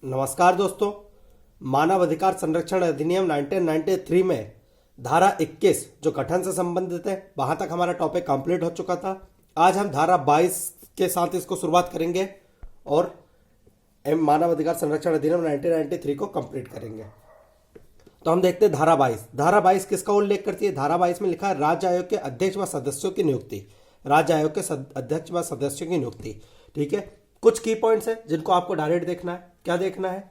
नमस्कार दोस्तों। मानव अधिकार संरक्षण अधिनियम 1993 में धारा 21 जो गठन से संबंधित है, वहां तक हमारा टॉपिक कंप्लीट हो चुका था। आज हम धारा 22 के साथ इसको शुरुआत करेंगे और मानव अधिकार संरक्षण अधिनियम 1993 को कंप्लीट करेंगे। तो हम देखते हैं धारा 22। धारा 22 किसका उल्लेख करती है? धारा 22 में लिखा है राज्य आयोग के अध्यक्ष व सदस्यों की नियुक्ति। राज्य आयोग के अध्यक्ष व सदस्यों की नियुक्ति, ठीक है। कुछ की पॉइंट्स है जिनको आपको डायरेक्ट देखना है। क्या देखना है?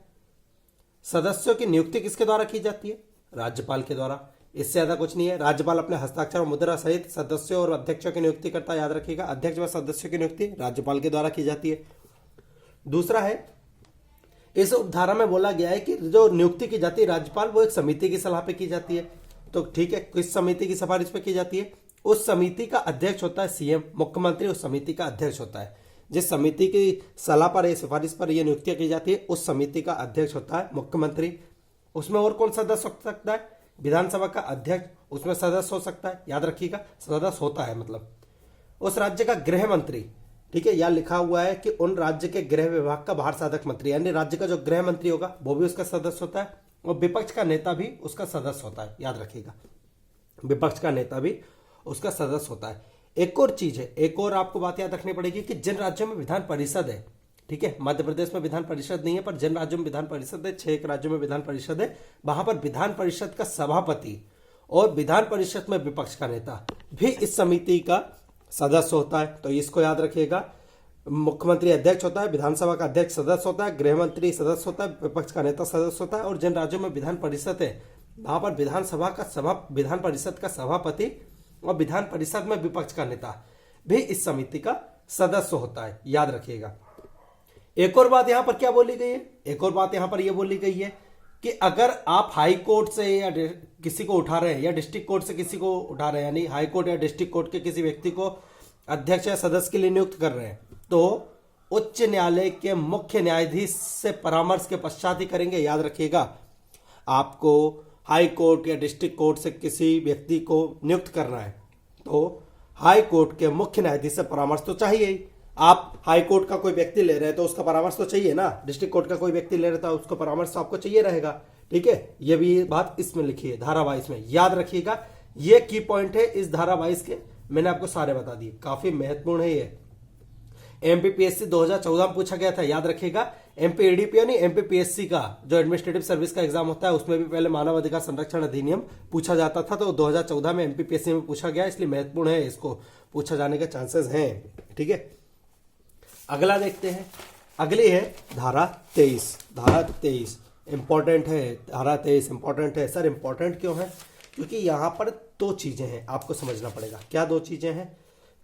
सदस्यों की नियुक्ति किसके द्वारा की जाती है? राज्यपाल के द्वारा। इससे ज्यादा कुछ नहीं है। राज्यपाल अपने हस्ताक्षर और मुद्रा सहित सदस्यों और अध्यक्षों की नियुक्ति करता है, याद रखिएगा। अध्यक्ष व सदस्यों की नियुक्ति राज्यपाल के द्वारा की जाती है। दूसरा है, इस उपधारा में बोला गया है कि जो नियुक्ति की जाती है राज्यपाल, वो एक समिति की सलाह पे की जाती है। तो ठीक है, किस समिति की सिफारिश पे की जाती है? उस समिति का अध्यक्ष होता है सीएम, मुख्यमंत्री उस समिति का अध्यक्ष होता है। जिस समिति की सलाह पर या सिफारिश पर यह नियुक्तियां की जाती है, उस समिति का अध्यक्ष होता है मुख्यमंत्री। उसमें और कौन सदस्य हो सकता है? विधानसभा का अध्यक्ष उसमें सदस्य हो सकता है, याद रखिएगा, सदस्य होता है मतलब। उस राज्य का गृह मंत्री, ठीक है, यह लिखा हुआ है कि उन राज्य के गृह विभाग का बाहर साधक मंत्री, यानी राज्य का जो गृह मंत्री होगा वो भी उसका सदस्य होता है। और विपक्ष का नेता भी उसका सदस्य होता है, याद रखिएगा, विपक्ष का नेता भी उसका सदस्य होता है। एक और चीज है, एक और आपको बात याद रखनी पड़ेगी कि जिन राज्यों में विधान परिषद है, ठीक है, मध्य प्रदेश में विधान परिषद नहीं है, पर जिन राज्यों में विधान परिषद है, 6 राज्यों में विधान परिषद है, वहां पर विधान परिषद का सभापति और विधान परिषद में विपक्ष का नेता भी इस समिति का सदस्य होता है। तो इसको याद रखिएगा। मुख्यमंत्री अध्यक्ष होता है, विधानसभा का अध्यक्ष सदस्य होता है, गृह मंत्री सदस्य होता है, विपक्ष का नेता सदस्य होता है। और जिन राज्यों में विधान परिषद है, वहां पर विधान परिषद का सभापति और विधान परिषद में विपक्ष का नेता भी इस समिति का सदस्य होता है, याद रखिएगा। एक और बात यहां पर क्या बोली गई है? एक और बात यहां पर यह बोली गई है कि अगर आप हाई कोर्ट से या किसी को उठा रहे हैं या डिस्ट्रिक्ट कोर्ट से किसी को उठा रहे हैं, यानी हाई कोर्ट या डिस्ट्रिक्ट कोर्ट के किसी व्यक्ति को अध्यक्ष या सदस्य के लिए नियुक्त कर रहे हैं, तो उच्च न्यायालय के मुख्य न्यायाधीश से परामर्श के पश्चात ही करेंगे, याद रखिएगा। आपको हाई कोर्ट या डिस्ट्रिक्ट कोर्ट से किसी व्यक्ति को नियुक्त करना है तो हाई कोर्ट के मुख्य न्यायाधीश से परामर्श तो चाहिए ही। आप हाई कोर्ट का कोई व्यक्ति ले रहे हैं तो उसका परामर्श तो चाहिए ना। डिस्ट्रिक्ट कोर्ट का कोई व्यक्ति ले रहा था, उसका परामर्श तो आपको चाहिए रहेगा, ठीक है। ये भी बात इसमें लिखी है धारा 22 में, याद रखिएगा। ये की पॉइंट है इस धारा 22 के, मैंने आपको सारे बता दिए, काफी महत्वपूर्ण है ये। एमपीपीएससी 2014 में पूछा गया था, याद रखिएगा। एमपीएडीपी यानी एमपीपीएससी का जो एडमिनिस्ट्रेटिव सर्विस का एग्जाम होता है, उसमें भी पहले मानव अधिकार संरक्षण अधिनियम पूछा जाता था। तो 2014 में एमपीपीएससी में पूछा गया, इसलिए महत्वपूर्ण है, इसको पूछा जाने के चांसेस हैं, ठीक है। अगला देखते हैं। अगली है धारा 23। धारा 23 इंपॉर्टेंट है। धारा 23 इंपॉर्टेंट है। सर इंपॉर्टेंट क्यों है? क्योंकि यहां पर 2 चीजें हैं, आपको समझना पड़ेगा। क्या 2 चीजें हैं?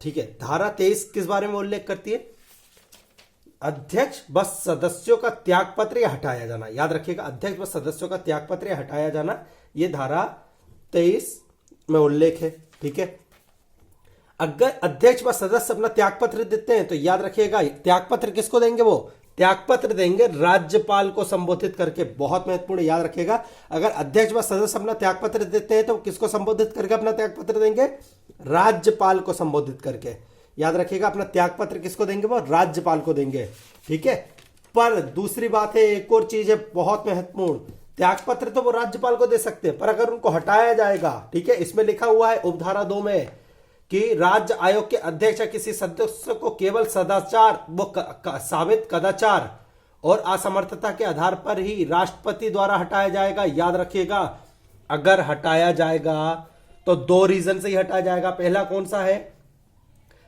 ठीक है, धारा 23 किस बारे में उल्लेख करती है? अध्यक्ष व सदस्यों का त्यागपत्र या हटाया जाना, याद रखिएगा। अध्यक्ष व सदस्यों का त्यागपत्र या हटाया जाना, यह धारा 23 में उल्लेख है, ठीक है। अगर अध्यक्ष व सदस्य अपना त्यागपत्र देते हैं तो याद रखिएगा, त्यागपत्र किसको देंगे? वो त्यागपत्र देंगे राज्यपाल को संबोधित करके। बहुत महत्वपूर्ण, याद रखिएगा। अगर अध्यक्ष व सदस्य अपना त्यागपत्र देते हैं तो किसको संबोधित करके अपना त्यागपत्र देंगे? राज्यपाल को संबोधित करके, याद रखिएगा। अपना त्यागपत्र किसको देंगे? वो राज्यपाल को देंगे, ठीक है। पर दूसरी बात है, एक और चीज है बहुत महत्वपूर्ण। त्यागपत्र तो वो राज्यपाल को दे सकते हैं, पर अगर उनको हटाया जाएगा, ठीक है, इसमें लिखा हुआ है उपधारा 2 में कि राज्य आयोग के अध्यक्ष या किसी सदस्य को केवल सदाचार, वो साबित कदाचार और असमर्थता के आधार पर ही राष्ट्रपति द्वारा हटाया जाएगा, याद रखिएगा। अगर हटाया जाएगा तो 2 रीजन से ही हटाया जाएगा। पहला कौन सा है?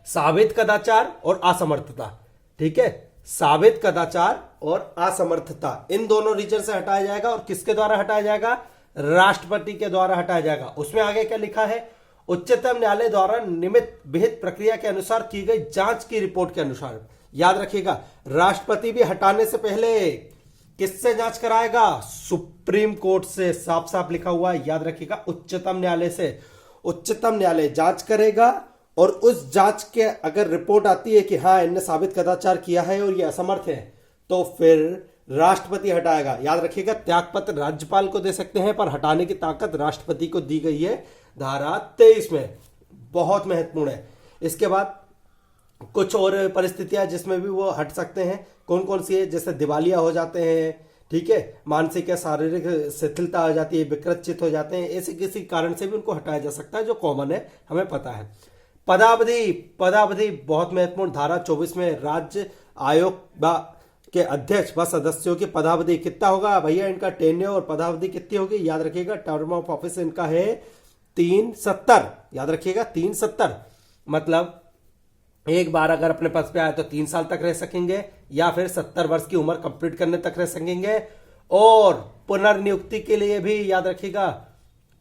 साबित कदाचार और असमर्थता, ठीक है। साबित कदाचार और असमर्थता, इन दोनों रीजन से हटाया जाएगा। और किसके द्वारा हटाया जाएगा? राष्ट्रपति के द्वारा हटाया जाएगा। उसमें आगे क्या लिखा है? उच्चतम न्यायालय द्वारा नियमित विहित प्रक्रिया के अनुसार की गई जांच की रिपोर्ट के अनुसार, याद रखिएगा। राष्ट्रपति भी हटाने से पहले किससे जांच कराएगा? सुप्रीम कोर्ट से, साफ साफ लिखा हुआ है, याद रखिएगा। उच्चतम न्यायालय से, उच्चतम न्यायालय जांच करेगा और उस जांच के अगर रिपोर्ट आती है कि हाँ इनने साबित कदाचार किया है और ये असमर्थ है, तो फिर राष्ट्रपति हटाएगा, याद रखिएगा। त्यागपत्र राज्यपाल को दे सकते हैं, पर हटाने की ताकत राष्ट्रपति को दी गई है धारा 23 में। बहुत महत्वपूर्ण है। इसके बाद कुछ और परिस्थितियां जिसमें भी वो हट सकते हैं, कौन कौन सी है? जैसे दिवालिया हो जाते हैं, ठीक है, मानसिक या शारीरिक शिथिलता हो जाती है, विकृत चित्त हो जाते हैं, ऐसे किसी कारण से भी उनको हटाया जा सकता है, जो कॉमन है, हमें पता है। पदावधि, पदावधि बहुत महत्वपूर्ण। धारा 24 में राज्य आयोग के अध्यक्ष व सदस्यों की पदावधि कितना होगा भैया? इनका टेन्योर और पदावधि कितनी होगी? याद रखिएगा, टर्म ऑफ ऑफिस इनका है 370। याद रखिएगा 370, मतलब एक बार अगर अपने पद पे आए तो 3 साल तक रह सकेंगे, या फिर 70 वर्ष की उम्र कंप्लीट करने तक रह सकेंगे। और पुनर्नियुक्ति के लिए भी याद रखिएगा,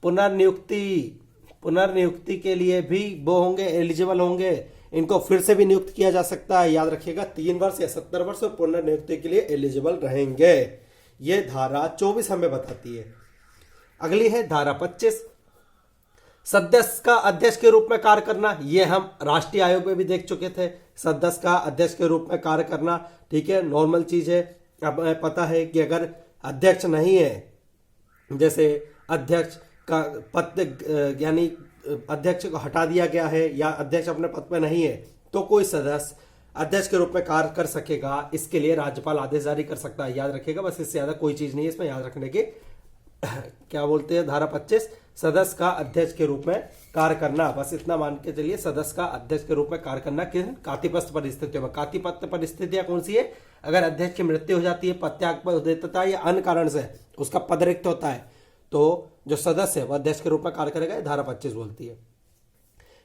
पुनर्नियुक्ति के लिए भी वो होंगे, एलिजिबल होंगे, इनको फिर से भी नियुक्त किया जा सकता है। याद रखिएगा 3 वर्ष या 70 वर्ष, और पुनर्नियुक्ति के लिए एलिजिबल रहेंगे। ये धारा 24 हमें बताती है। अगली है धारा 25, सदस्य का अध्यक्ष के रूप में कार्य करना। ये हम राष्ट्रीय आयोग में भी देख चुके थे, सदस्य का अध्यक्ष के रूप में कार्य करना, ठीक है, नॉर्मल चीज है। अब पता है कि अगर अध्यक्ष नहीं है, जैसे अध्यक्ष का पद यानी अध्यक्ष को हटा दिया गया है या अध्यक्ष अपने पद पर नहीं है, तो कोई सदस्य अध्यक्ष के रूप में कार्य कर सकेगा। इसके लिए राज्यपाल आदेश जारी कर सकता है। याद रखिएगा, बस इससे ज्यादा कोई चीज नहीं है इसमें याद रखने की। क्या बोलते हैं धारा 25, सदस्य का अध्यक्ष के रूप में कार्य करना, बस इतना मान के चलिए, सदस्य का अध्यक्ष के रूप में कार्य करना किन कातिपस्त परिस्थितियों में। कातिपस्त परिस्थितियां कौन सी है? अगर अध्यक्ष की मृत्यु हो जाती है, पदत्याग पर देता या अन्य कारण से उसका पद रिक्त होता है, तो जो सदस्य है वह अध्यक्ष के रूप में कार्य करेगा, धारा 25 बोलती है।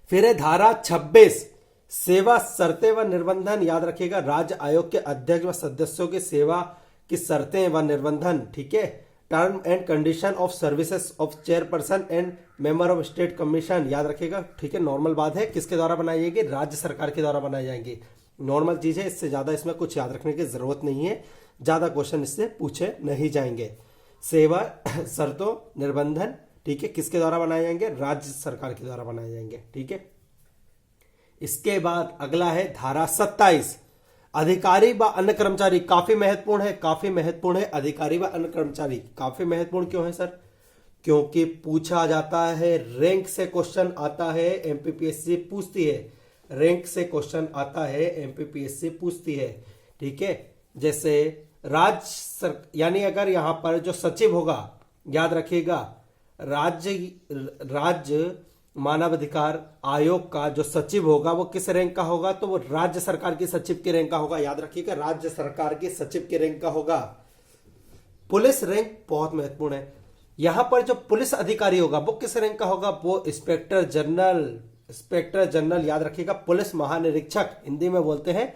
फिर है धारा 26, सेवा शर्तें व निर्बंधन। याद रखिएगा, राज्य आयोग के अध्यक्ष व सदस्यों की सेवा की शर्तें व निर्बंधन, ठीक है। Term and condition of services of chairperson and member of state commission. याद रखिएगा, ठीक है, नॉर्मल बात है, किसके द्वारा बनाई जाएगी? राज्य सरकार के द्वारा बनाई जाएंगी। नॉर्मल चीज है, इससे ज्यादा इसमें कुछ याद रखने की जरूरत नहीं है, ज्यादा क्वेश्चन इससे पूछे नहीं जाएंगे। सेवा शर्तों निर्बंधन, ठीक है, किसके द्वारा बनाए जाएंगे? राज्य सरकार के द्वारा बनाए जाएंगे, ठीक है। इसके बाद अगला है धारा 27, अधिकारी व अन्य कर्मचारी। काफी महत्वपूर्ण है, काफी महत्वपूर्ण है। अधिकारी व अन्य कर्मचारी काफी महत्वपूर्ण क्यों है सर? क्योंकि पूछा जाता है, रैंक से क्वेश्चन आता है, एमपीपीएससी पूछती है, रैंक से क्वेश्चन आता है, एमपीपीएससी पूछती है, ठीक है। जैसे यानी अगर यहां पर जो सचिव होगा, याद रखिएगा, राज्य मानवाधिकार आयोग का जो सचिव होगा वो किस रैंक का होगा? तो वो राज्य सरकार की सचिव के रैंक का होगा। याद रखिएगा, राज्य सरकार के सचिव के रैंक का होगा। पुलिस रैंक बहुत महत्वपूर्ण है। यहां पर जो पुलिस अधिकारी होगा वो किस रैंक का होगा? वो इंस्पेक्टर जनरल, इंस्पेक्टर जनरल। याद रखिएगा, पुलिस महानिरीक्षक हिंदी में बोलते हैं,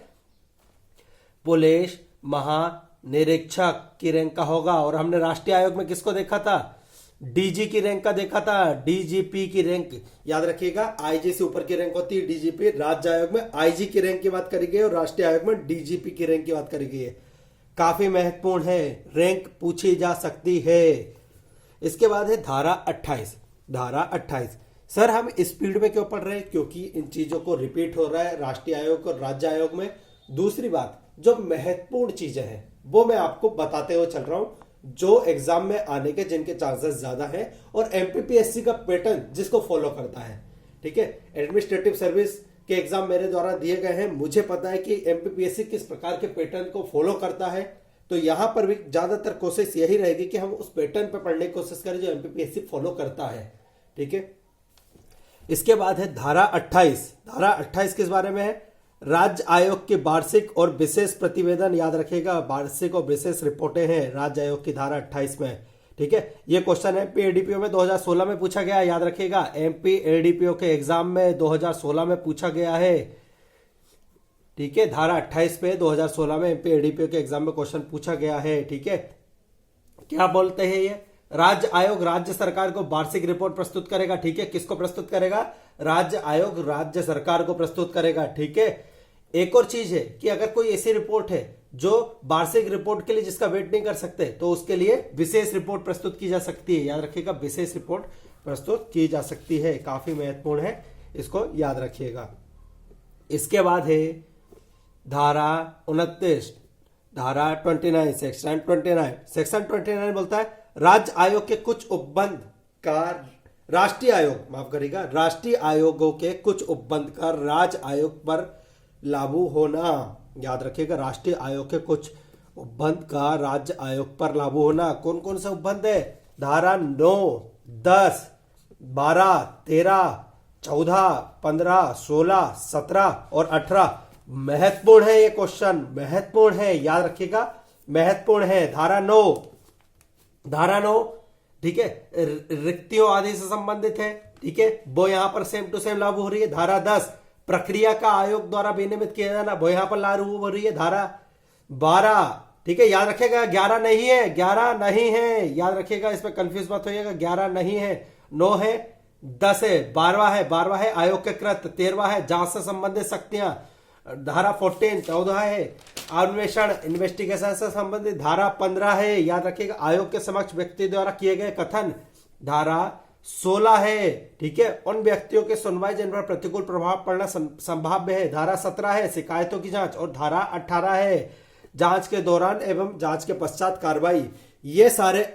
पुलिस महानिरीक्षक की रैंक का होगा। और हमने राष्ट्रीय आयोग में किसको देखा था? डीजी की रैंक का देखा था, डीजीपी की रैंक। याद रखिएगा, आईजी से ऊपर की रैंक होती है डीजीपी। राज्य आयोग में आईजी की रैंक की बात करी गई और राष्ट्रीय आयोग में डीजीपी की रैंक की बात करी गई है। काफी महत्वपूर्ण है, रैंक पूछी जा सकती है। इसके बाद है धारा 28। धारा 28 सर हम स्पीड में क्यों पढ़ रहे हैं? क्योंकि इन चीजों को रिपीट हो रहा है राष्ट्रीय आयोग और राज्य आयोग में। दूसरी बात, जो महत्वपूर्ण चीजें हैं वो मैं आपको बताते हुए चल रहा हूं, जो एग्जाम में आने के जिनके चांसेस ज्यादा हैं और एमपीपीएससी का पैटर्न जिसको फॉलो करता है, ठीक है। एडमिनिस्ट्रेटिव सर्विस के एग्जाम मेरे द्वारा दिए गए हैं, मुझे पता है कि एमपीपीएससी किस प्रकार के पैटर्न को फॉलो करता है, तो यहां पर भी ज्यादातर कोशिश यही रहेगी कि हम उस पैटर्न पर पढ़ने की कोशिश करें जो एमपीपीएससी फॉलो करता है, ठीक है। इसके बाद है धारा 28। धारा 28 किस बारे में है? राज्य आयोग के वार्षिक और विशेष प्रतिवेदन। याद रखिएगा, वार्षिक और विशेष रिपोर्टें हैं राज्य आयोग की धारा 28 में, ठीक है। ये क्वेश्चन एमपी एडीपीओ में 2016 में पूछा गया है, याद रखिएगा, एमपी एडीपीओ के एग्जाम में 2016 में पूछा गया है, ठीक है। धारा 28 पे 2016 में एमपी एडीपीओ के एग्जाम में क्वेश्चन पूछा गया है, ठीक है। क्या बोलते हैं ये? राज्य आयोग राज्य सरकार को वार्षिक रिपोर्ट प्रस्तुत करेगा, ठीक है। किसको प्रस्तुत करेगा? राज्य आयोग राज्य सरकार को प्रस्तुत करेगा, ठीक है। एक और चीज है कि अगर कोई ऐसी रिपोर्ट है जो वार्षिक रिपोर्ट के लिए जिसका वेट नहीं कर सकते, तो उसके लिए विशेष रिपोर्ट प्रस्तुत की जा सकती है। याद रखिएगा, विशेष रिपोर्ट प्रस्तुत की जा सकती है, काफी महत्वपूर्ण है, इसको याद रखिएगा। इसके बाद है धारा 29। धारा 29 सेक्शन 29। सेक्शन 29 बोलता है राज्य आयोग के कुछ उपबंध का राष्ट्रीय आयोग, माफ करिएगा, राष्ट्रीय आयोगों के कुछ उपबंध का राज्य आयोग पर लागू होना, याद रखिएगा राष्ट्रीय आयोग के कुछ उपबंध का राज्य आयोग पर लागू होना। कौन कौन से उपबंध है? धारा 9, 10, 12, 13, 14, 15, 16, 17 और 18। महत्वपूर्ण है ये क्वेश्चन, महत्वपूर्ण है, याद रखिएगा महत्वपूर्ण है। धारा 9 ठीक है, रिक्तियों आदि से संबंधित है, ठीक है, वो यहां पर सेम टू सेम लागू हो रही है। धारा 10 प्रक्रिया का आयोग द्वारा विनियमित किया जाना, वो यहां पर लागू हो रही है। धारा 12 ठीक है, याद रखिएगा 11 नहीं है, 11 नहीं है, याद रखिएगा, इसमें कंफ्यूज मत होइएगा, 11 नहीं है, 9 है, 10 है, 12 है आयोग के कृत्य, 13 है जांच से संबंधित शक्तियां, धारा 14 14 है अन्वेषण इन्वेस्टिगेशन से संबंधित, धारा 15 है याद रखिएगा आयोग के समक्ष व्यक्ति द्वारा किए गए कथन, धारा 16 है ठीक है उन व्यक्तियों के सुनवाई जिन पर प्रतिकूल प्रभाव पड़ना संभाव्य है, धारा 17 है शिकायतों की जांच और धारा 18 है जांच के दौरान एवं जांच के पश्चात कार्रवाई। ये सारे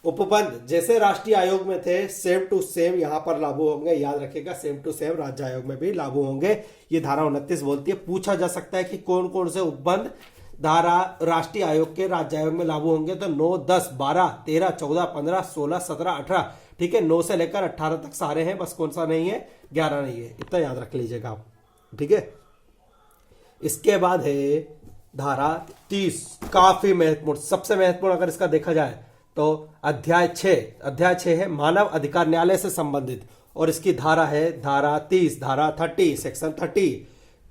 उपबंध जैसे राष्ट्रीय आयोग में थे सेम टू सेम यहां पर लागू होंगे, याद रखिएगा सेम टू सेम राज्य आयोग में भी लागू होंगे। ये धारा 29 बोलती है, पूछा जा सकता है कि कौन कौन से उपबंध धारा राष्ट्रीय आयोग के राज्य आयोग में लागू होंगे, तो 9, 10, 12, 13, 14, 15, 16, 17, 18 ठीक है, 9 से लेकर 18 तक सारे हैं, बस कौन सा नहीं है 11 नहीं है, इतना याद रख लीजिएगा आप ठीक है। इसके बाद है धारा 30, काफी महत्वपूर्ण, सबसे महत्वपूर्ण अगर इसका देखा जाए तो अध्याय 6 है मानव अधिकार न्यायालय से संबंधित और इसकी धारा है धारा 30, धारा 30 सेक्शन 30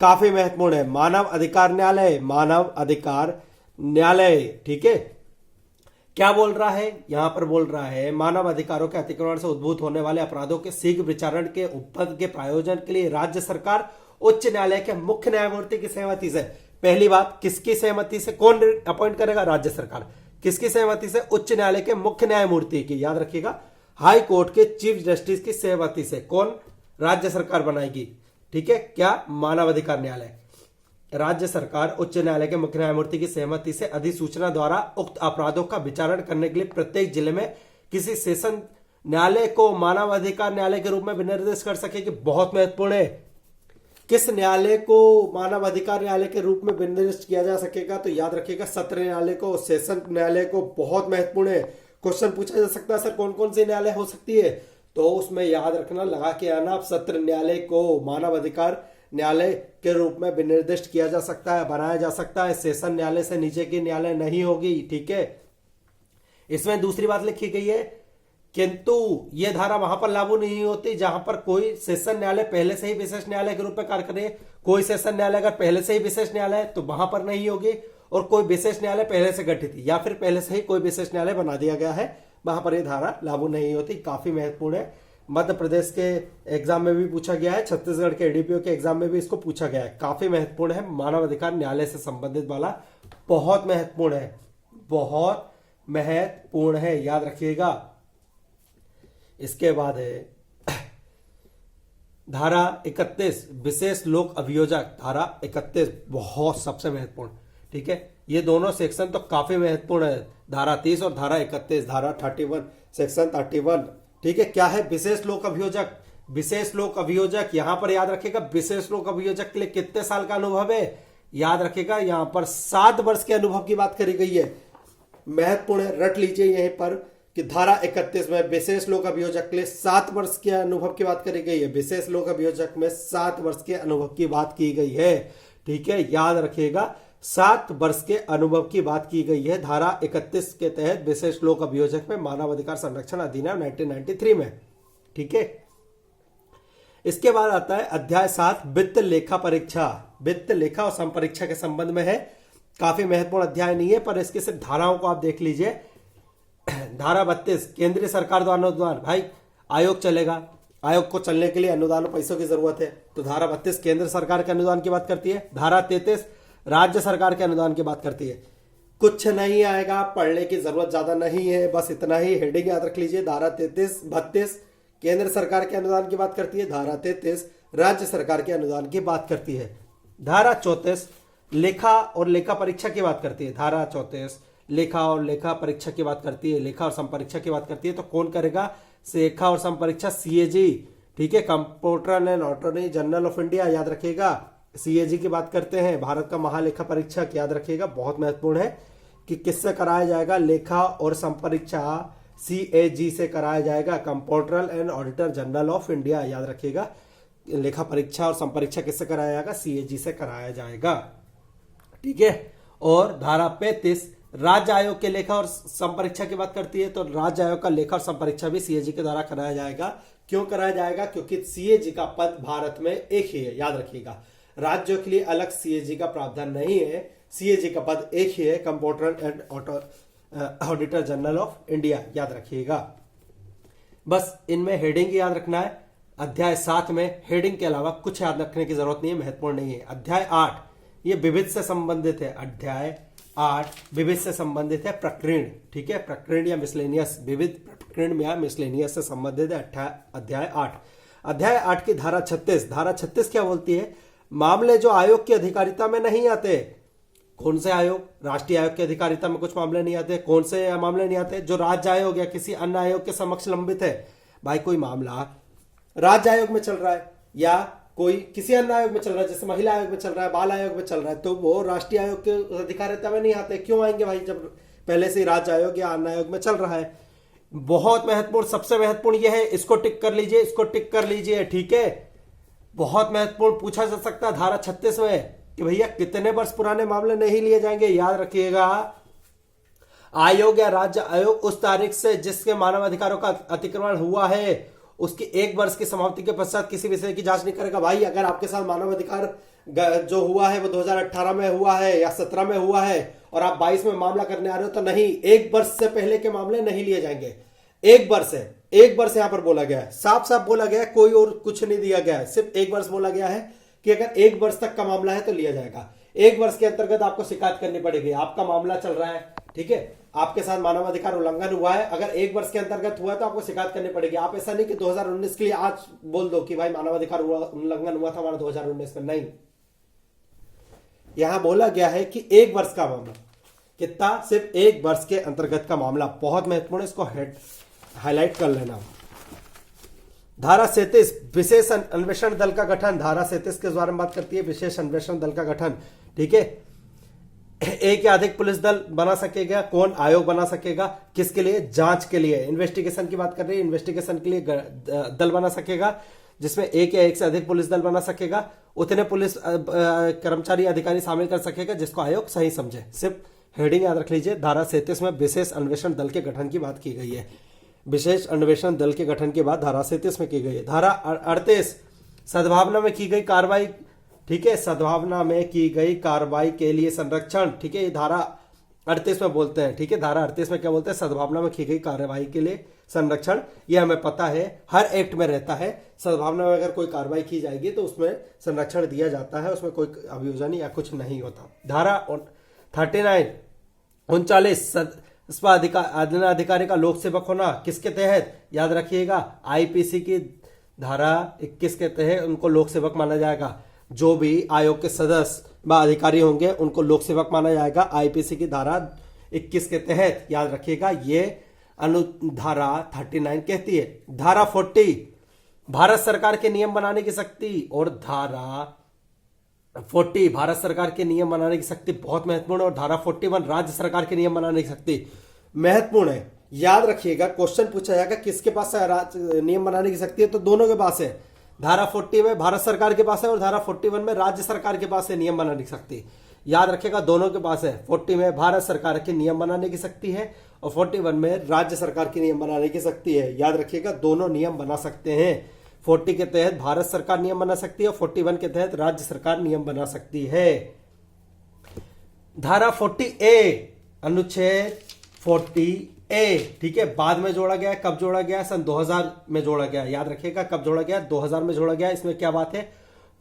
काफी महत्वपूर्ण है। मानव अधिकार न्यायालय ठीक है, क्या बोल रहा है यहां पर? बोल रहा है मानव अधिकारों के अतिक्रमण से उद्भूत होने वाले अपराधों के शीघ्र विचारण के उपपद के प्रायोजन के लिए राज्य सरकार उच्च न्यायालय के मुख्य न्यायमूर्ति की सहमति से, पहली बात किसकी सहमति से, कौन अपॉइंट करेगा? राज्य सरकार। किसकी सहमति से? उच्च न्यायालय के मुख्य न्यायमूर्ति की, याद रखिएगा हाई कोर्ट के चीफ जस्टिस की सहमति से। कौन? राज्य सरकार बनाएगी ठीक है। क्या? मानवाधिकार न्यायालय। राज्य सरकार उच्च न्यायालय के मुख्य न्यायमूर्ति की सहमति से अधिसूचना द्वारा उक्त अपराधों का विचारण करने के लिए प्रत्येक जिले में किसी सेशन न्यायालय को मानवाधिकार न्यायालय के रूप में विनिर्देश कर सकेगी। बहुत महत्वपूर्ण है, किस न्यायालय को मानव अधिकार न्यायालय के रूप में विनिर्दिष्ट किया जा सकेगा? तो याद रखिएगा सत्र न्यायालय को, सेशन न्यायालय को। बहुत महत्वपूर्ण है, क्वेश्चन पूछा जा सकता है सर कौन कौन सी न्यायालय हो सकती है, तो उसमें याद रखना, लगा के आना आप, सत्र न्यायालय को मानव अधिकार न्यायालय के रूप में विनिर्दिष्ट किया जा सकता है, बनाया जा सकता है। सेशन न्यायालय से नीचे की न्यायालय नहीं होगी ठीक है। इसमें दूसरी बात लिखी गई है, किंतु यह धारा वहां पर लागू नहीं होती जहां पर कोई सेशन न्यायालय पहले से ही विशेष न्यायालय के रूप में कार्य करे। कोई सेशन न्यायालय अगर पहले से ही विशेष न्यायालय है तो वहां पर नहीं होगी, और कोई विशेष न्यायालय पहले से गठित या फिर पहले से ही कोई विशेष न्यायालय बना दिया गया है, वहां पर यह धारा लागू नहीं होती। काफी महत्वपूर्ण है, मध्य प्रदेश के एग्जाम में भी पूछा गया है, छत्तीसगढ़ के एडीपीओ के एग्जाम में भी इसको पूछा गया है। काफी महत्वपूर्ण है, मानव अधिकार न्यायालय से संबंधित वाला बहुत महत्वपूर्ण है, बहुत महत्वपूर्ण है, याद रखिएगा। इसके बाद है धारा 31 विशेष लोक अभियोजक, धारा 31 बहुत सबसे महत्वपूर्ण ठीक है। ये दोनों सेक्शन तो काफी महत्वपूर्ण है, धारा 30 और धारा 31, धारा 31 सेक्शन 31 ठीक है। क्या है? विशेष लोक अभियोजक। विशेष लोक अभियोजक यहां पर याद रखिएगा, विशेष लोक अभियोजक के लिए कितने साल का अनुभव है? याद रखिएगा यहां पर 7 वर्ष के अनुभव की बात करी गई है। महत्वपूर्ण है, रट लीजिए यहीं पर कि धारा 31 में विशेष लोक अभियोजक के लिए 7 वर्ष के अनुभव की बात करी गई है। विशेष लोक अभियोजक में 7 वर्ष के अनुभव की बात की गई है ठीक है, याद रखिएगा 7 वर्ष के अनुभव की बात की गई है धारा 31 के तहत विशेष लोक अभियोजक में मानवाधिकार संरक्षण अधिनियम 1993 में ठीक है। इसके बाद आता है अध्याय 7 वित्त लेखा परीक्षा। वित्त लेखा और संपरीक्षा के संबंध में है, काफी महत्वपूर्ण अध्याय नहीं है पर इसके सिर्फ धाराओं को आप देख लीजिए। धारा 32 केंद्रीय सरकार द्वारा अनुदान, भाई आयोग चलेगा, आयोग को चलने के लिए अनुदान और पैसों की जरूरत है, तो धारा 32 केंद्र सरकार के अनुदान की बात करती है। धारा 33 राज्य सरकार के अनुदान की बात करती है। कुछ नहीं आएगा, पढ़ने की जरूरत ज्यादा नहीं है, बस इतना ही हेडिंग याद रख लीजिए। धारा 32 केंद्र सरकार के अनुदान की बात करती है, धारा 33 राज्य सरकार के अनुदान की बात करती है। धारा 34 लेखा और लेखा परीक्षा की बात करती है। धारा 34 लेखा और लेखा परीक्षा की बात करती है, लेखा और संपरीक्षा की बात करती है। तो कौन करेगा? लेखा और संपरीक्षा CAG ठीक है, comptroller and attorney general of India, याद रखिएगा सीएजी की बात करते हैं, भारत का महालेखा परीक्षक, याद रखिएगा बहुत महत्वपूर्ण है कि किससे कराया जाएगा, लेखा और संपरीक्षा सीएजी से कराया जाएगा, comptroller and auditor general of India, याद रखिएगा लेखा परीक्षा और संपरीक्षा किससे कराया जाएगा, सीएजी से कराया जाएगा। ठीक है। और धारा 35 राज्य आयोग के लेखा और संपरीक्षा की बात करती है, तो राज्य आयोग का लेखा और संपरीक्षा भी सीएजी के द्वारा कराया जाएगा। क्यों कराया जाएगा, क्योंकि सीएजी का पद भारत में एक ही है, याद रखिएगा राज्यों के लिए अलग सीएजी का प्रावधान नहीं है, सीएजी का पद एक ही है, comptroller and auditor general of India, याद रखिएगा। बस इनमें हेडिंग याद रखना है। अध्याय 7 में हेडिंग के अलावा कुछ याद रखने की जरूरत नहीं है, महत्वपूर्ण नहीं है। अध्याय 8 ये विविध से संबंधित है, अध्याय 8 विविध से संबंधित है, प्रकीर्ण, ठीक है, प्रकीर्ण या मिसलेनियस, विविध प्रकीर्ण या मिसलेनियस से संबंधित है अध्याय 8। अध्याय 8 की धारा 36, धारा 36 क्या बोलती है, मामले जो आयोग की अधिकारिता में नहीं आते। कौन से आयोग, राष्ट्रीय आयोग की अधिकारिता में कुछ मामले नहीं आते। कौन से मामले नहीं आते, जो राज्य आयोग या किसी अन्य आयोग के समक्ष लंबित है। भाई कोई मामला राज्य आयोग में चल रहा है या कोई किसी अन्य आयोग में चल रहा है, जैसे महिला आयोग में चल रहा है, बाल आयोग में चल रहा है, तो वो राष्ट्रीय आयोग के अधिकारिता में नहीं आते। क्यों आएंगे भाई, जब पहले से राज्य आयोग या अन्य आयोग में चल रहा है। बहुत महत्वपूर्ण, सबसे महत्वपूर्ण यह है, इसको टिक कर लीजिए, इसको टिक कर लीजिए, ठीक है। बहुत महत्वपूर्ण पूछा जा सकता है धारा 36 में कि भैया कितने वर्ष पुराने मामले नहीं लिए जाएंगे। याद रखिएगा आयोग या राज्य आयोग उस तारीख से जिसके मानव अधिकारों का अतिक्रमण हुआ है उसकी 1 वर्ष की समाप्ति के पश्चात किसी विषय की जांच नहीं करेगा। भाई अगर आपके साथ मानव अधिकार जो हुआ है वो 2018 में हुआ है या 17 में हुआ है और आप 22 में मामला करने आ रहे हो, तो नहीं, 1 वर्ष से पहले के मामले नहीं लिए जाएंगे। 1 वर्ष है, 1 वर्ष यहां पर बोला गया है, साफ साफ बोला गया है, कोई और कुछ नहीं दिया गया है, सिर्फ 1 वर्ष बोला गया है कि अगर 1 वर्ष तक का मामला है तो लिया जाएगा। 1 वर्ष के अंतर्गत आपको शिकायत करनी पड़ेगी। आपका मामला चल रहा है, ठीक है, आपके साथ मानव अधिकार उल्लंघन हुआ है, अगर 1 वर्ष के अंतर्गत हुआ है तो आपको शिकायत करनी पड़ेगी। आप ऐसा नहीं कि 2019 के लिए आज बोल दो कि भाई मानव अधिकार उल्लंघन हुआ था हमारा 2019 में, नहीं। यहां बोला गया है कि 1 वर्ष का मामला, कितना, सिर्फ 1 वर्ष के अंतर्गत का मामला। बहुत महत्वपूर्ण, इसको हाईलाइट कर लेना। धारा 37 विशेष अन्वेषण दल का गठन, धारा 37 के बारे में बात करती है, विशेष अन्वेषण दल का गठन, ठीक है। एक या अधिक पुलिस दल बना सकेगा, कौन आयोग बना सकेगा, किसके लिए, जांच के लिए, इन्वेस्टिगेशन की बात कर रही है, इन्वेस्टिगेशन के लिए दल बना सकेगा जिसमें एक या एक से अधिक पुलिस दल बना सकेगा, उतने पुलिस कर्मचारी अधिकारी शामिल कर सकेगा जिसको आयोग सही समझे। सिर्फ हेडिंग याद रख लीजिए, धारा 37 में विशेष अन्वेषण दल के गठन की बात की गई है। विशेष अन्वेषण दल के गठन की बात धारा 37 में की गई है। धारा 38 सद्भावना में की गई कार्रवाई, ठीक है, सद्भावना में की गई कार्रवाई के लिए संरक्षण, ठीक है, ये धारा 38 में बोलते हैं, ठीक है। धारा 38 में क्या बोलते हैं, सद्भावना में की गई कार्रवाई के लिए संरक्षण, ये हमें पता है, हर एक्ट में रहता है। सद्भावना में अगर कोई कार्रवाई की जाएगी तो उसमें संरक्षण दिया जाता है, उसमें कोई अभियोजन या कुछ नहीं होता। धारा 39 अधिकारी का लोक सेवक होना, किसके तहत, याद रखिएगा आईपीसी की धारा 21 के तहत उनको लोक सेवक माना जाएगा। जो भी आयोग के सदस्य व अधिकारी होंगे उनको लोक सेवक माना जाएगा आईपीसी की धारा 21 के तहत, याद रखिएगा। ये अनुधारा 39 कहती है। धारा 40 भारत सरकार के नियम बनाने की शक्ति, और धारा 40 भारत सरकार के नियम बनाने की शक्ति बहुत महत्वपूर्ण है, और धारा 41 राज्य सरकार के नियम बनाने की शक्ति महत्वपूर्ण है। याद रखिएगा क्वेश्चन पूछा जाएगा किसके पास नियम बनाने की शक्ति है, तो दोनों के पास है। धारा 40 में भारत सरकार के पास है और धारा 41 में राज्य सरकार के पास है नियम बनाने की शक्ति। याद रखिएगा दोनों के पास है। 40 में भारत सरकार के नियम बनाने की शक्ति है और 41 में राज्य सरकार के नियम बनाने की शक्ति है। याद रखिएगा दोनों नियम बना सकते हैं। 40 के तहत भारत सरकार नियम बना सकती है और 41 के तहत राज्य सरकार नियम बना सकती है। धारा 40A अनुच्छेद 40A, ठीक है, बाद में जोड़ा गया। कब जोड़ा गया, सन 2000 में जोड़ा गया। याद रखिएगा कब जोड़ा गया, 2000 में जोड़ा गया। इसमें क्या बात है,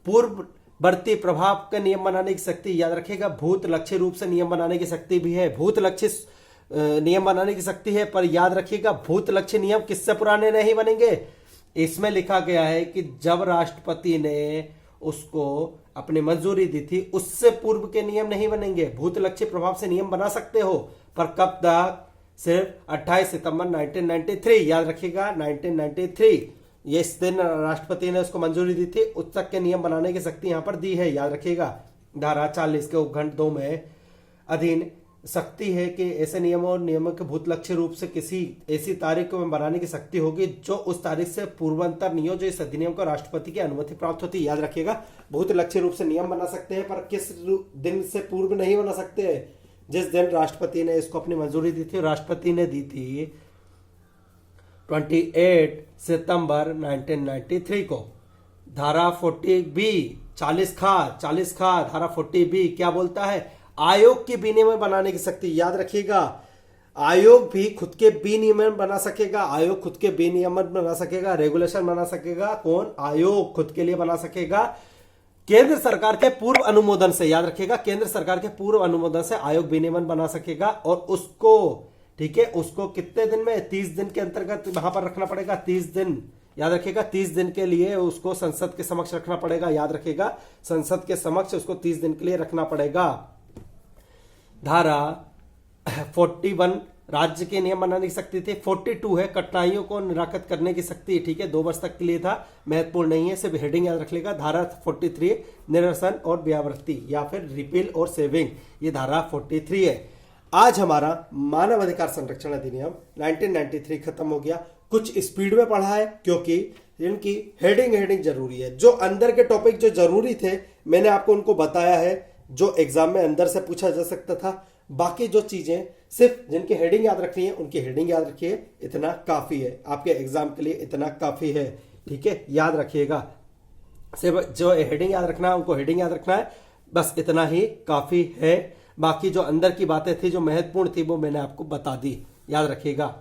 पूर्ववर्ती प्रभाव का नियम बनाने की शक्ति। याद रखिएगा भूत लक्ष्य रूप से नियम बनाने की शक्ति भी है, भूत लक्ष्य नियम बनाने की शक्ति है। पर याद रखिएगा भूत लक्ष्य नियम किससे पुराने नहीं बनेंगे। इसमें लिखा गया है कि जब राष्ट्रपति ने उसको अपनी मंजूरी दी थी उससे पूर्व के नियम नहीं बनेंगे। भूत लक्ष्य प्रभाव से नियम बना सकते हो, पर कब तक, सिर्फ 28 सितंबर 1993। याद रखिएगा 1993 ये इस दिन राष्ट्रपति ने उसको मंजूरी दी थी। उस तक के नियम बनाने की शक्ति यहाँ पर दी है, याद रखिएगा। धारा 40 के उपखंड 2 में अधीन शक्ति है कि ऐसे नियमों और नियमों के भूत लक्ष्य रूप से किसी ऐसी तारीख को बनाने की शक्ति होगी जो उस तारीख से पूर्वांतर नहीं हो, जो इस अधिनियम को राष्ट्रपति की अनुमति प्राप्त होती है। याद रखिएगा, भूत लक्ष्य रूप से नियम बना सकते हैं, पर किस दिन से पूर्व नहीं बना सकते हैं। जिस दिन राष्ट्रपति ने इसको अपनी मंजूरी दी थी, राष्ट्रपति ने दी थी 28 सितंबर 1993 को। धारा 40B 40 खा धारा 40B क्या बोलता है? आयोग के विनियमन बनाने की शक्ति। याद रखिएगा, आयोग भी खुद के विनियमन बना सकेगा। आयोग खुद के विनियमन बना सकेगा, रेगुलेशन बना सकेगा। कौन? आयोग खुद के लिए बना सकेगा केंद्र सरकार के पूर्व अनुमोदन से। याद रखिएगा, केंद्र सरकार के पूर्व अनुमोदन से आयोग विनियमन बना सकेगा। और उसको, ठीक है, उसको कितने दिन में? 30 दिन के अंतर्गत वहां पर रखना पड़ेगा। 30 दिन, याद रखिएगा, 30 दिन के लिए उसको संसद के समक्ष रखना पड़ेगा। याद रखिएगा, संसद के समक्ष उसको 30 दिन के लिए रखना पड़ेगा। धारा 41 राज्य के नियम बनाने की शक्ति थी। 42 है कठिनाइयों को निराकृत करने की शक्ति, ठीक है, 2 वर्ष तक के लिए था, महत्वपूर्ण नहीं है, सिर्फ हेडिंग याद रख लेगा। धारा 43 निरसन और व्यावृत्ति या फिर रिपील और सेविंग, ये धारा 43 है। आज हमारा मानव अधिकार संरक्षण अधिनियम 1993 खत्म हो गया। कुछ स्पीड में पढ़ा है क्योंकि इनकी हेडिंग जरूरी है। जो अंदर के टॉपिक जो जरूरी थे मैंने आपको उनको बताया है, जो एग्जाम में अंदर से पूछा जा सकता था। बाकी जो चीजें सिर्फ जिनकी हेडिंग याद रखनी है उनकी हेडिंग याद रखिए, इतना काफी है आपके एग्जाम के लिए, इतना काफी है, ठीक है, याद रखिएगा। सिर्फ जो हेडिंग याद रखना है उनको हेडिंग याद रखना है, बस इतना ही काफी है। बाकी जो अंदर की बातें थी जो महत्वपूर्ण थी वो मैंने आपको बता दी, याद रखिएगा।